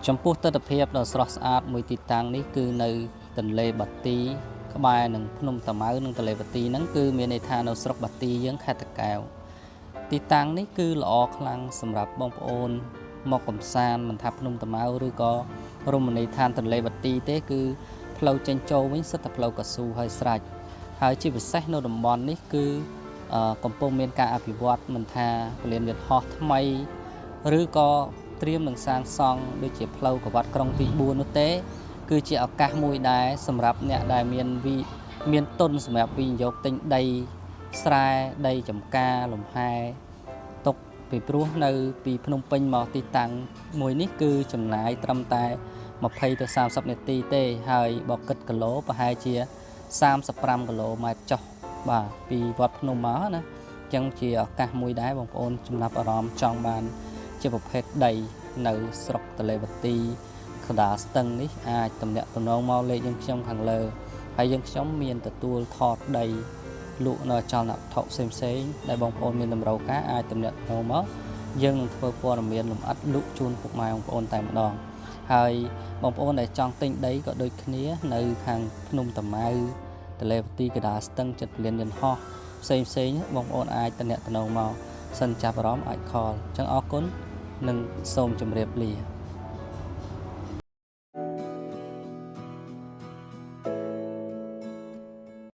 ចំពោះទិដ្ឋភាពដ៏ស្រស់ស្អាតមួយទីតាំងនេះគឺនៅទន្លេបាទីក្បែរនឹងភ្នំតាម៉ៅនិងទន្លេបាទីហ្នឹងគឺមានន័យថានៅស្រុកបាទីយើងខេត្តតាកែវទីតាំងនេះគឺល្អខ្លាំងសម្រាប់បងប្អូនមកកំសាន្តមិនថាភ្នំតាម៉ៅឬក៏រមណីយដ្ឋានទន្លេបាទីទេគឺផ្លូវចេញចូលវិញសិតតែផ្លូវកស៊ូហើយស្រេចហើយជាពិសេសនៅតំបន់នេះគឺកំពុងមានការអភិវឌ្ឍមិនថាពលានយន្តហោះថ្មីឬក៏ត្រៀមនឹងសាងសង់ដូចជាផ្លូវកវ៉ាត់ក្រុងទី4នោះទេគឺជាឱកាសមួយដែរសម្រាប់អ្នកដែលមានទុនសម្រាប់វិនិយោគទិញដីស្រែដីចម្ការលំហែទុកពីព្រោះនៅពីភ្នំពេញមកទីតាំងមួយនេះគឺចំណាយត្រឹមតែ20ទៅ30នាទីទេហើយបើគិតគីឡូប្រហែលជា35គីឡូម៉ែត្រចុះបាទពីវត្តភ្នំមកណាអញ្ចឹងជាឱកាសមួយដែរបងប្អូនចំណាប់អារម្មណ៍ចង់បានជាប្រភេទដីនៅស្រុកទន្លេបាទីក្តារស្ទឹងនេះអាចតំណាក់តំណងមកលេខយើងខ្ញុំខាងលើហើយយើងខ្ញុំមានទទួលថតដីលក់នៅអចលនវត្ថុផ្សេងៗដែលបងប្អូនមានតម្រូវការអាចតំណាក់តំណងមកយើងនឹងធ្វើព័ត៌មានលម្អិតលក់ជូនពុកម៉ែបងប្អូនតែម្ដងហើយបងប្អូនដែលចង់ទិញដីក៏ដូចគ្នានៅខាងភ្នំតាម៉ៅទន្លេបាទីក្តារស្ទឹងចិត្តពលានយន្តហោះផ្សេងៗបងប្អូនអាចតំណាក់តំណងមកសិនចាប់អារម្មណ៍អាចខលអញ្ចឹងអរគុណនិងសូមជម្រាបលា